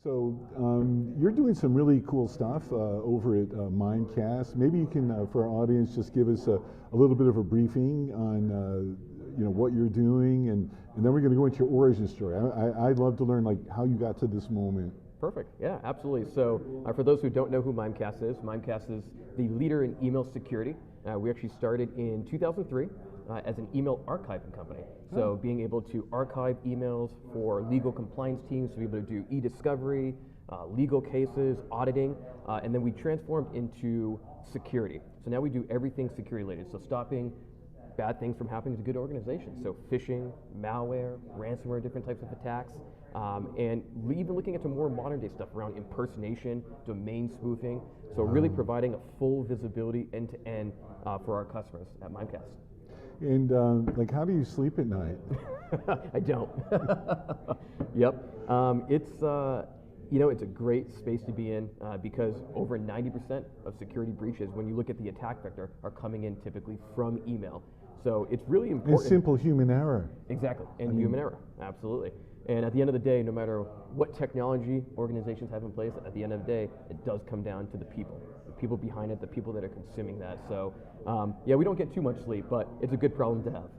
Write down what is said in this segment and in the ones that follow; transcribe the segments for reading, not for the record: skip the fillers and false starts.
So you're doing some really cool stuff over at Mimecast. Maybe you can, for our audience, just give us a little bit of a briefing on what you're doing, and then we're going to go into your origin story. I'd love to learn how you got to this moment. Perfect. Yeah, absolutely. So for those who don't know who Mimecast is the leader in email security. We actually started in 2003 as an email archiving company. So being able to archive emails for legal compliance teams to be able to do e-discovery, legal cases, auditing, and then we transformed into security. So now we do everything security related. So stopping bad things from happening to good organizations. So phishing, malware, ransomware, different types of attacks, and even looking into more modern day stuff around impersonation, domain spoofing. So really providing a full visibility end to end for our customers at Mimecast. And how do you sleep at night? I don't. Yep. It's a great space to be in because over 90% of security breaches, when you look at the attack vector, are coming in typically from email. So it's really important. And simple human error. Exactly, and human error, absolutely. And at the end of the day, no matter what technology organizations have in place, at the end of the day, it does come down to the people behind it, the people that are consuming that. So we don't get too much sleep, but it's a good problem to have.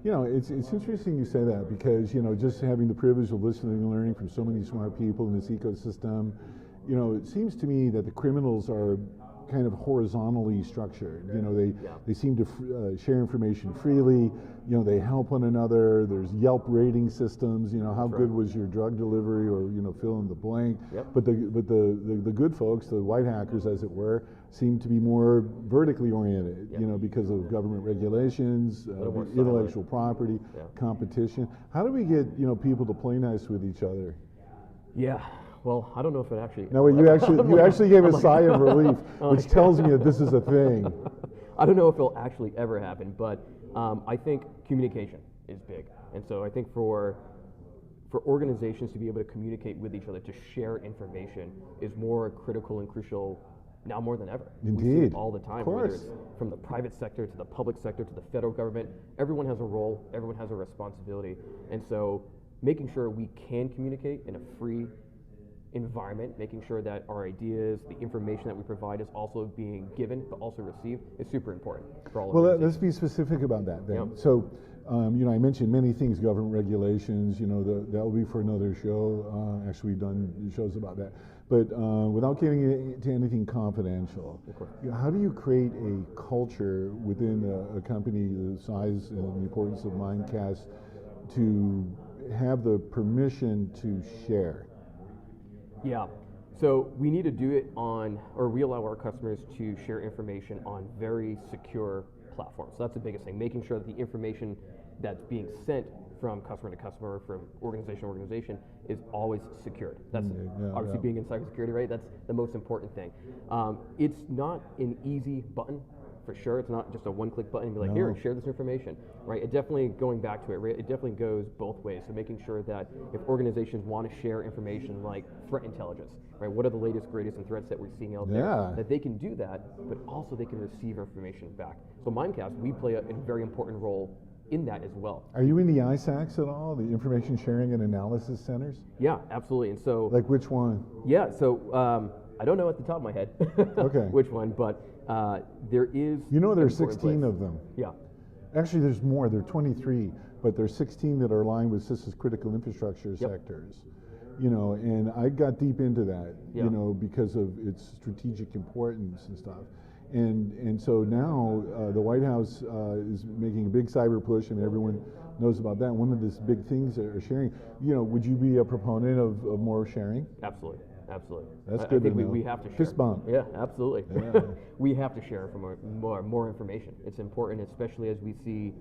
It's interesting you say that because, just having the privilege of listening and learning from so many smart people in this ecosystem, it seems to me that the criminals are kind of horizontally structured. They seem to share information freely. They help one another. There's Yelp rating systems. How good was your drug delivery, or fill in the blank. Yep. But the good folks, the white hackers, as it were, seem to be more vertically oriented. Yep. Because of government regulations, intellectual property, competition. How do we get people to play nice with each other? Yeah. Well, I don't know if it actually. No, you actually gave a sigh of relief, which tells me that this is a thing. I don't know if it'll actually ever happen, but I think communication is big, and so I think for organizations to be able to communicate with each other, to share information, is more critical and crucial now more than ever. Indeed. We see it all the time, of course. whether it's from the private sector to the public sector to the federal government. Everyone has a role. Everyone has a responsibility, and so making sure we can communicate in a free environment, making sure that our ideas, the information that we provide is also being given but also received, is super important for all of us. Well, let's be specific about that then. Yep. So, I mentioned many things, government regulations, that'll be for another show. Actually, we've done shows about that. But without getting into anything confidential, how do you create a culture within a company the size and the importance of Mimecast to have the permission to share? Yeah, so we need to do it we allow our customers to share information on very secure platforms. So that's the biggest thing, making sure that the information that's being sent from customer to customer, from organization to organization, is always secured. That's obviously being in cybersecurity, right? That's the most important thing. It's not an easy button. For sure, it's not just a one-click button and be like, here, share this information, right? It definitely, going back to it, right? It definitely goes both ways. So making sure that if organizations want to share information like threat intelligence, right? What are the latest, greatest and threats that we're seeing out there? That they can do that, but also they can receive information back. So Mimecast, we play a very important role in that as well. Are you in the ISACs at all, the Information Sharing and Analysis Centers? Yeah, absolutely. And so, like which one? Yeah, so I don't know at the top of my head which one, but there is. There's 16 of them. Yeah. Actually, there's more. There are 23, but there's 16 that are aligned with CISA's critical infrastructure sectors. And I got deep into that, because of its strategic importance and stuff. And so now the White House is making a big cyber push, and everyone knows about that. One of the big things they're sharing, would you be a proponent of more sharing? Absolutely. That's good. I think we have to share. Fist bump. Yeah, absolutely. Yeah. We have to share for more information. It's important, especially as we see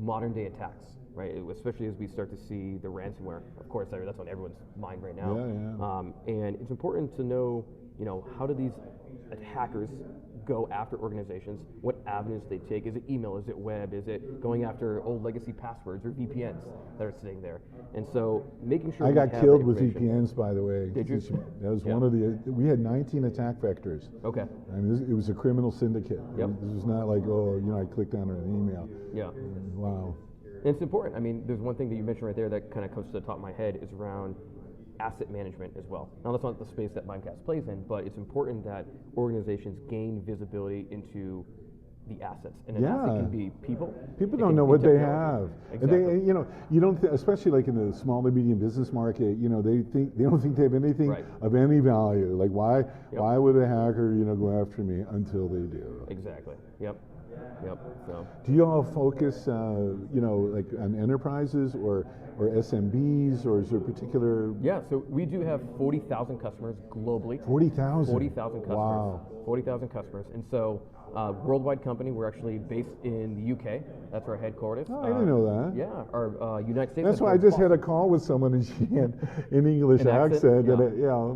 modern day attacks, right? Especially as we start to see the ransomware. Of course, that's on everyone's mind right now. And it's important to know, how do these attackers go after organizations? What avenues they take? Is it email? Is it web? Is it going after old legacy passwords or VPNs that are sitting there? And so making sure I got killed with VPNs, by the way. Did you? That was one of we had 19 attack vectors. Okay. I mean, it was a criminal syndicate. Yep. This was not like, I clicked on an email. Yeah. Wow. And it's important. I mean, there's one thing that you mentioned right there that kind of comes to the top of my head is around asset management as well. Now that's not the space that Mimecast plays in, but it's important that organizations gain visibility into the assets. And an asset can be people. People don't know what they have. Exactly. And they, you don't, especially like in the small to medium business market, they don't think they have anything of any value. Like why would a hacker, go after me until they do? Exactly. Yep. So. Do you all focus, like on enterprises or SMBs, or is there a particular? Yeah, so we do have 40,000 customers globally. 40,000? 40,000 customers. Wow. 40,000 customers. And so, worldwide company, we're actually based in the UK. That's our headquarters. Oh, I didn't know that. Yeah, our United States. That's why I just had a call with someone and she had an English accent. Yeah.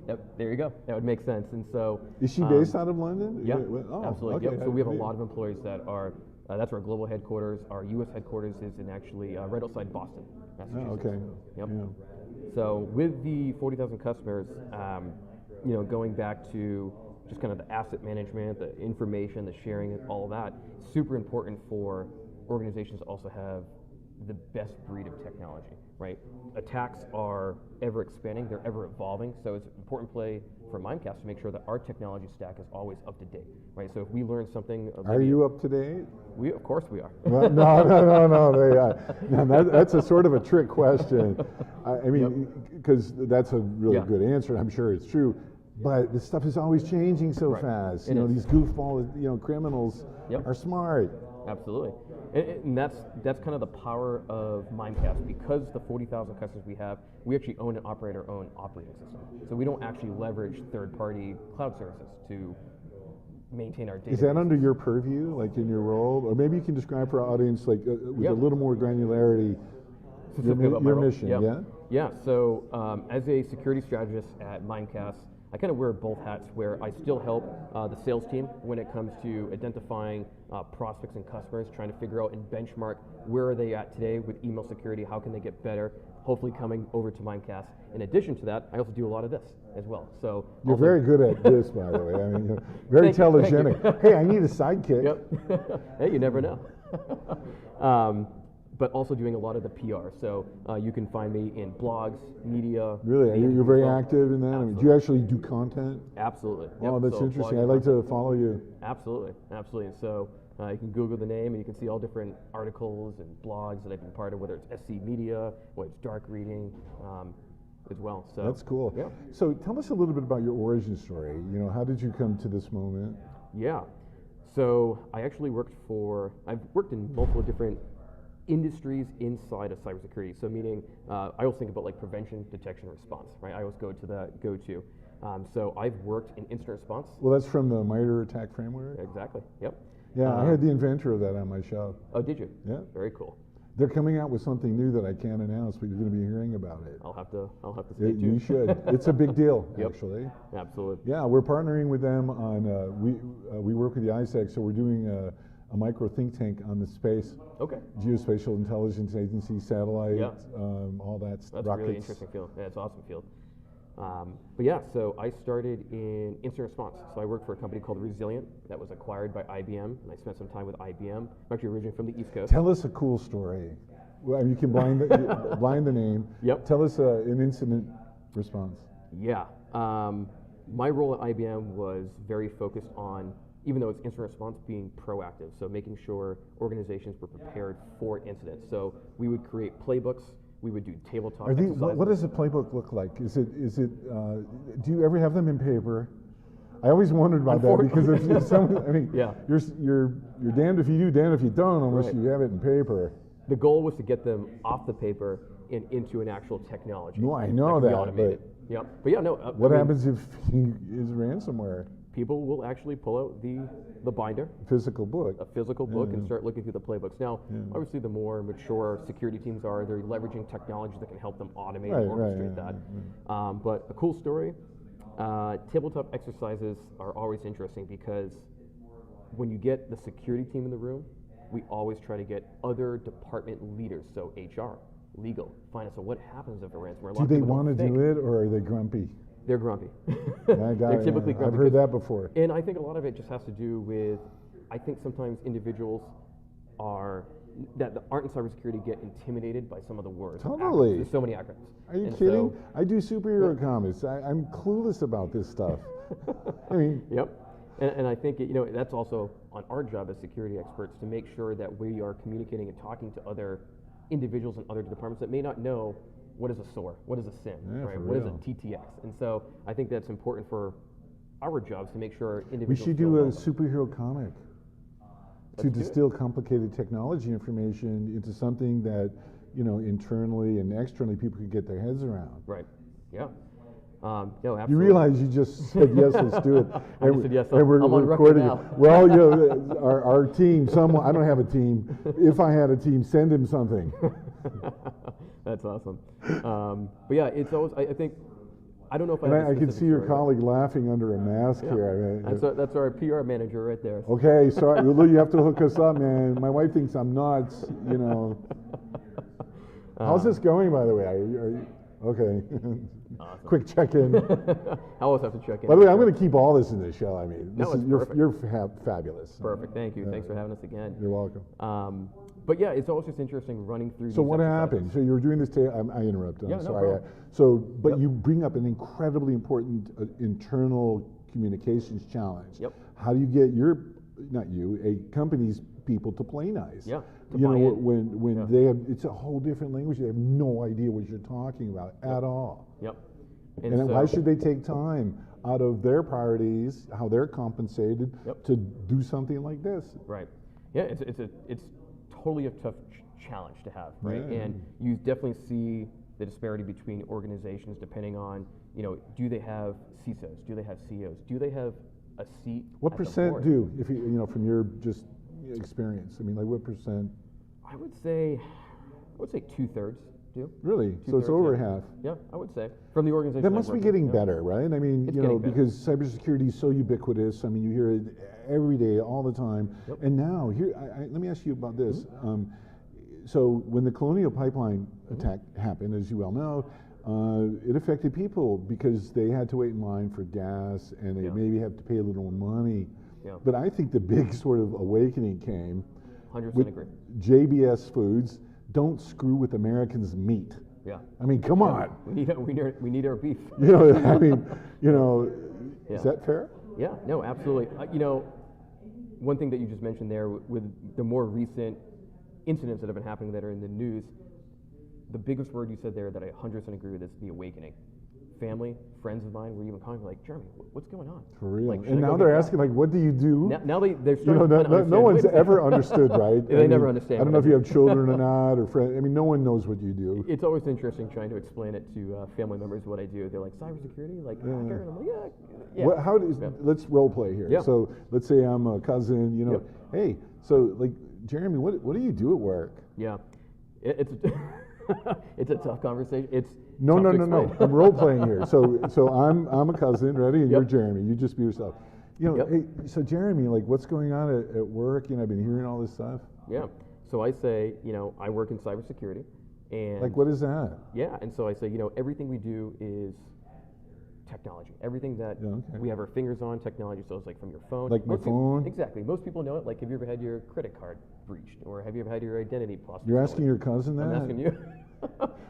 Yep, there you go. That would make sense. And so, is she based out of London? Yeah, Okay. absolutely. Yep. So we have a lot of employees that are. That's our global headquarters. Our U.S. headquarters is in actually right outside Boston, Massachusetts. Oh, okay. Yep. Yeah. So with the 40,000 customers, going back to just kind of the asset management, the information, the sharing, all of that, super important for organizations to also have the best breed of technology, right? Attacks are ever expanding, they're ever evolving, so it's an important play for Mimecast to make sure that our technology stack is always up to date, right? So if we learn something... Are you up to date? Of course we are. Well, no. That's a sort of a trick question. I mean, because that's a really good answer, I'm sure it's true. But this stuff is always changing so fast. These goofball, criminals are smart. Absolutely. And that's kind of the power of Mimecast. Because the 40,000 customers we have, we actually own and operate our own operating system. So we don't actually leverage third-party cloud services to maintain our data. Is that under your purview, like in your role? Or maybe you can describe for our audience, like with a little more granularity, your mission, Yeah, so as a security strategist at Mimecast, I kind of wear both hats, where I still help the sales team when it comes to identifying prospects and customers, trying to figure out and benchmark where are they at today with email security, how can they get better, hopefully coming over to Mimecast. In addition to that, I also do a lot of this as well. So you're very good at this, by the way. I mean, you're very telegenic. Hey, I need a sidekick. Yep. Hey, you never know. But also doing a lot of the PR. So you can find me in blogs, media. Really? You're very active in that? I mean, do you actually do content? Absolutely. Oh, that's interesting. I'd like to follow you. Absolutely. So you can Google the name and you can see all different articles and blogs that I've been part of, whether it's SC Media, whether it's dark reading as well. So that's cool. Yeah. So tell us a little bit about your origin story. How did you come to this moment? Yeah. So I actually I've worked in multiple different industries inside of cybersecurity. So meaning, I always think about like prevention, detection, response, right? I always go to. So I've worked in incident response. Well, that's from the MITRE ATT&CK framework? Exactly, yep. Yeah, I had the inventor of that on my show. Oh, did you? Yeah. Very cool. They're coming out with something new that I can't announce, but you're going to be hearing about it. I'll have to stay tuned. You should. It's a big deal, Yep. actually. Absolutely. Yeah, we're partnering with them on, we work with the ISAC, so we're doing a micro think tank on the space. Okay. Geospatial Intelligence Agency, satellite, all that. That's rockets. a really interesting field. Yeah, it's an awesome field. But yeah, so I started in incident response. So I worked for a company called Resilient that was acquired by IBM, and I spent some time with IBM. I'm actually originally from the East Coast. Tell us a cool story. Well, I mean, you can blind the name. Yep. Tell us an incident response. Yeah. My role at IBM was very focused on, even though it's incident response, being proactive. So making sure organizations were prepared for incidents. So we would create playbooks. We would do tabletop exercises. What does a playbook look like? Is it? Do you ever have them in paper? I always wondered about that because if some, I mean, you're damned if you do, damned if you don't, unless you have it in paper. The goal was to get them off the paper and into an actual technology. No, I know that. Automated. But yeah, no. What happens if he is ransomware? People will actually pull out the binder, physical book, a physical book, and start looking through the playbooks. Now, obviously, the more mature security teams are, they're leveraging technology that can help them automate and orchestrate that. But a cool story. Tabletop exercises are always interesting because when you get the security team in the room, we always try to get other department leaders, so HR, legal, finance. So what happens if a ransomware? Do they want to do it, or are they grumpy? They're grumpy. They're typically grumpy. I've heard that before. And I think a lot of it just has to do with, I think sometimes individuals are that aren't in cybersecurity get intimidated by some of the words. Totally. There's so many acronyms. Are you And kidding? so- I do superhero comics. I'm clueless about this stuff. I mean, Yep. And I think that's also on our job as security experts to make sure that we are communicating and talking to other individuals in other departments that may not know what is a SOAR, what is a SIM, Yeah, right? for What is a real. TTX? And so I think that's important for our jobs to make sure we individuals should feel do a welcome. superhero comic to Let's do it. distill complicated technology information into something that, internally and externally people could get their heads around. Right. Yeah. No, absolutely. You realize you just said yes, let's do it. I just said yes, and we're I'm on record recording now. it. Well, our team, I don't have a team. If I had a team, send him something. That's awesome. But yeah, it's always, I think, I don't know if And I have a I can specific see your story. colleague laughing under a mask Yeah. here. I mean, That's our PR manager right there. okay, sorry, Lou, you have to hook us up, man. My wife thinks I'm nuts, How's this going, by the way? Are you okay. Awesome. Quick check-in. I always have to check in. By the way, I'm going to keep all this in the show. I mean, No, it's you're perfect. fabulous. Perfect. Thank you. Thanks for having us again. You're welcome. But yeah, it's always just interesting running through. So these what exercises. happened? So you were doing this. I interrupt. I'm Yeah, no sorry. problem. But Yep. you bring up an incredibly important internal communications challenge. Yep. How do you get a company's people to play nice? Yeah, to You buy know, in. when Yeah. they have, it's a whole different language. They have no idea what you're talking about at all. Yep. And then why should they take time out of their priorities, how they're compensated, Yep. to do something like this? Right. Yeah, it's totally a tough challenge to have, right? Yeah. And you definitely see the disparity between organizations depending on, do they have CISOs? Do they have CEOs? Do they have a seat? What at the percent board? do, if you, from your just experience? I mean, like what percent? I would say 2/3 do. Really? So it's 2/3, over yeah. half. Yeah, I would say from the organization. That I must be work getting with, yeah. better, right? I mean, It's getting better. because cybersecurity is so ubiquitous. I mean, you hear it every day, all the time. Yep. And now, let me ask you about this. So when the Colonial Pipeline attack happened, as you well know, it affected people because they had to wait in line for gas and they Yeah. maybe have to pay a little more money. Yeah. But I think the big sort of awakening came 100% with agree. JBS Foods. Don't screw with Americans' meat. Yeah. I mean, come on. We need our beef. I mean, Yeah. is that fair? Yeah, no, absolutely. One thing that you just mentioned there with the more recent incidents that have been happening that are in the news, the biggest word you said there that I 100% agree with is the awakening. Family, friends of mine were even calling me like, Jeremy, what's going on? For real. Like, should And I go now get they're gas? asking, like, what do you do? Now they're You know, starting to no, understand. no one's Wait a second. ever understood, right? They never understand I don't what know if I you have children or not, or friends. I mean, no one knows what you do. It's always interesting trying to explain it to family members what I do. They're like, cybersecurity, like hacker? And I'm like, yeah. What, let's role play here. Yeah. So let's say I'm a cousin, Yep. hey, so like, Jeremy, what do you do at work? Yeah. It's it's a tough conversation. It's No, tough no, to no, no. explain. I'm role playing here. So I'm a cousin, ready? And Yep. you're Jeremy. You just be yourself. Yep. Hey, so Jeremy, like, what's going on at work? I've been hearing all this stuff. Yeah. So I say, I work in cybersecurity, and Like, what is that? yeah, and so I say, everything we do is technology. Everything that Yeah, okay. we have our fingers on, technology. So it's like from your phone. Like my Most people- phone? Exactly. Most people know it. Like, have you ever had your credit card breached, or have you ever had your identity lost? You're asking your cousin that? I'm asking you.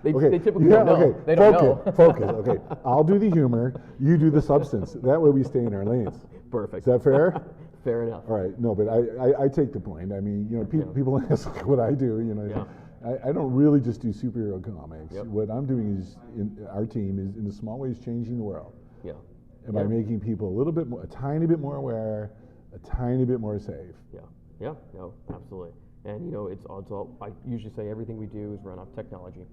they Okay. typically yeah, don't know. okay. They don't focus, know. focus. Okay. I'll do the humor. You do the substance. That way we stay in our lanes. Perfect. Is that fair? Fair enough. All right. No, but I take the point. I mean, people ask like what I do. Yeah. I don't really just do superhero comics. Yep. What I'm doing is, our team is in a small ways changing the world. Yeah. And by making people a tiny bit more aware, a tiny bit more safe. Yeah. Yeah. No, absolutely. And it's all. I usually say everything we do is run off technology.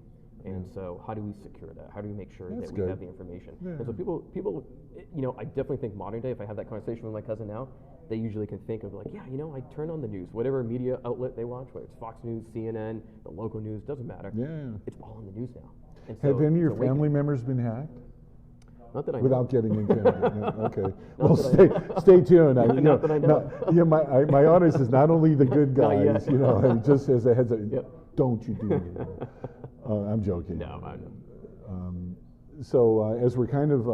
And so, how do we secure that? How do we make sure That's that we good. have the information? Yeah. And so, people, I definitely think modern day. If I have that conversation with my cousin now, they usually can think of like, yeah, I turn on the news, whatever media outlet they watch, whether it's Fox News, CNN, the local news, doesn't matter. Yeah. It's all in the news now. And Have so any of your it's awakening. family members been hacked? Not that I know. Without getting into it. Yeah, okay. Not Well, that I stay tuned. Not that I know. My audience is not only the good Not guys, yet. and just as a heads up, Yep. don't you do it. I'm joking. No, I know. So as we're kind of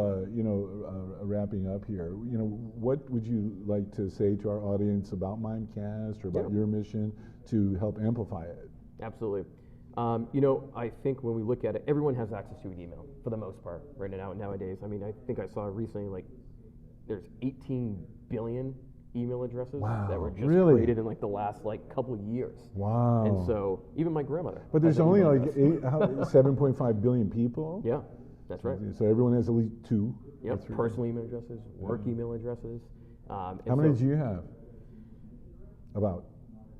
wrapping up here, what would you like to say to our audience about Mimecast or about your mission to help amplify it? Absolutely. I think when we look at it, everyone has access to an email for the most part right now nowadays. I mean, I think I saw recently like there's 18 billion email addresses that were just created in like the last couple years. Wow. And so even my grandmother. But there's only like 7.5 billion people. Yeah, that's right. So everyone has at least 2. Yep. Personal email addresses, work email addresses. How many do you have? About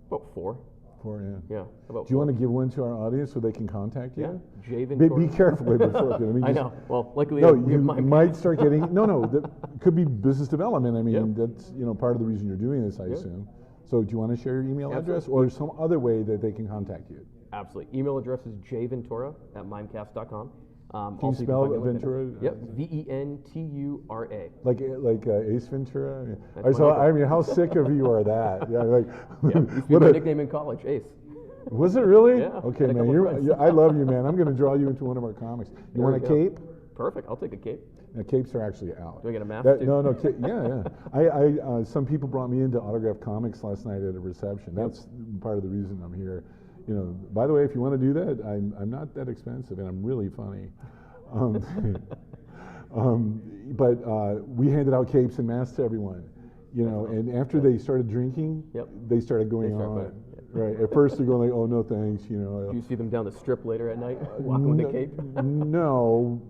4. 4, yeah. Yeah. Do you want to give one to our audience so they can contact you? Yeah. Ventura. Be careful before. I know. Well, luckily, you might start getting. That could be business development. I mean, that's part of the reason you're doing this, I assume. So, do you want to share your email address or some other way that they can contact you? Absolutely. Email address is jventura@mimecast.com. Can you spell Ventura? Yep. Ventura. Like Ace Ventura. I mean, how sick of you are that? Yeah, used to be my nickname in college, Ace. Was it really? Yeah. Okay, man. I love you, man. I'm going to draw you into one of our comics. You want a cape? Perfect. I'll take a cape. Now, capes are actually out. Do I get a mask too? No. Yeah. Some people brought me into autographed comics last night at a reception. That's part of the reason I'm here. By the way, if you want to do that, I'm not that expensive, and I'm really funny. But we handed out capes and masks to everyone, and after they started drinking, they started going on. Right. At first they're going like, "Oh no, thanks." Do you see them down the strip later at night, walking with the cape? No.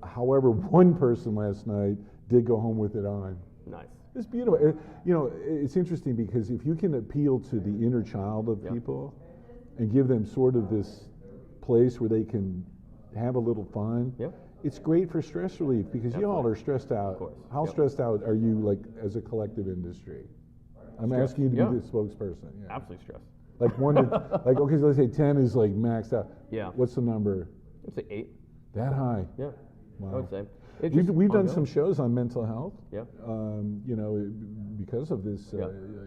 However, one person last night did go home with it on. Nice. It's beautiful. It's interesting because if you can appeal to the inner child of people and give them sort of this place where they can have a little fun, it's great for stress relief because you all are stressed out. Of course. How stressed out are you, as a collective industry? I'm asking you to be the spokesperson. Yeah. Absolutely stressed. Like 1 to, okay, so let's say 10 is like maxed out. Yeah. What's the number? I'd say 8. That high? Yeah. Wow. I would say. We've done some shows on mental health. Yeah. Because of this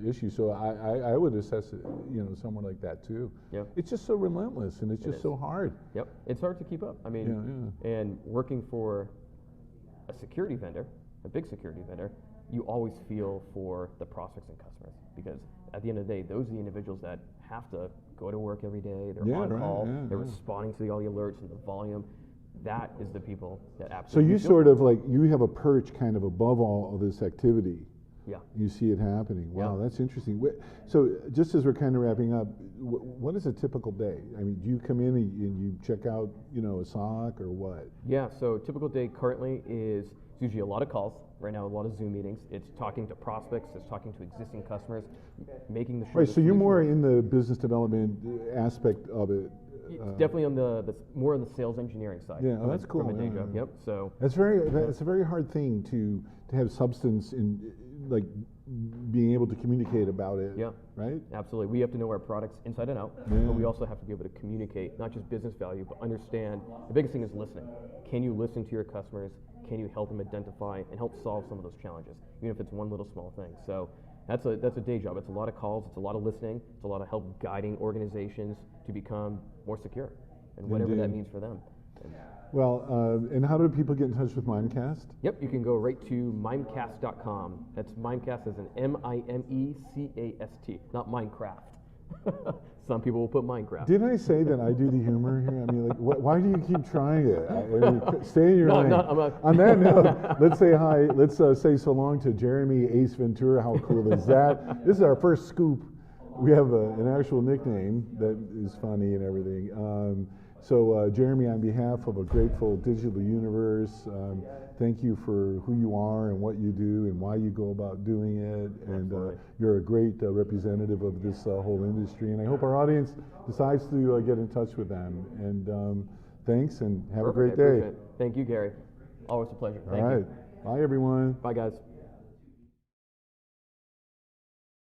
issue. So I would assess it, somewhere like that too. Yeah. It's just so relentless and it's just so hard. Yep. It's hard to keep up. I mean, and working for a security vendor, a big security vendor, you always feel for the prospects and customers because at the end of the day, those are the individuals that have to go to work every day. They're on call. They're responding to all the alerts and the volume. That is the people that absolutely. So you sort of you have a perch kind of above all of this activity. Yeah. You see it happening. Wow, that's interesting. So just as we're kind of wrapping up, what is a typical day? I mean, do you come in and you check out, a SOC or what? Yeah, so typical day currently is usually a lot of calls. Right now, a lot of Zoom meetings. It's talking to prospects. It's talking to existing customers, making the sure. Right. So you're more in the business development aspect of it. It's definitely on the more on the sales engineering side. Yeah, that's cool. From a day job. Yep. So that's a very hard thing to have substance in, being able to communicate about it. Yeah. Right. Absolutely. We have to know our products inside and out, but we also have to be able to communicate not just business value, but understand. The biggest thing is listening. Can you listen to your customers? Can you help them identify and help solve some of those challenges, even if it's one little small thing? So that's a day job. It's a lot of calls. It's a lot of listening. It's a lot of help guiding organizations to become more secure, and whatever that means for them. Well, and how do people get in touch with Mimecast? Yep, you can go right to mimecast.com. That's Mimecast as an Mimecast, not Minecraft. Some people will put Minecraft. Did I say that I do the humor here? I mean, why do you keep trying it? Stay in your lane. On that note, let's say hi. Let's say so long to Jeremy Ace Ventura. How cool is that? This is our first scoop. We have an actual nickname that is funny and everything. So Jeremy, on behalf of a grateful digital universe, thank you for who you are and what you do and why you go about doing it. And you're a great representative of this whole industry. And I hope our audience decides to get in touch with them. And thanks, and have a great day. Thank you, Gary. Always a pleasure. Thank you. Bye, everyone. Bye, guys.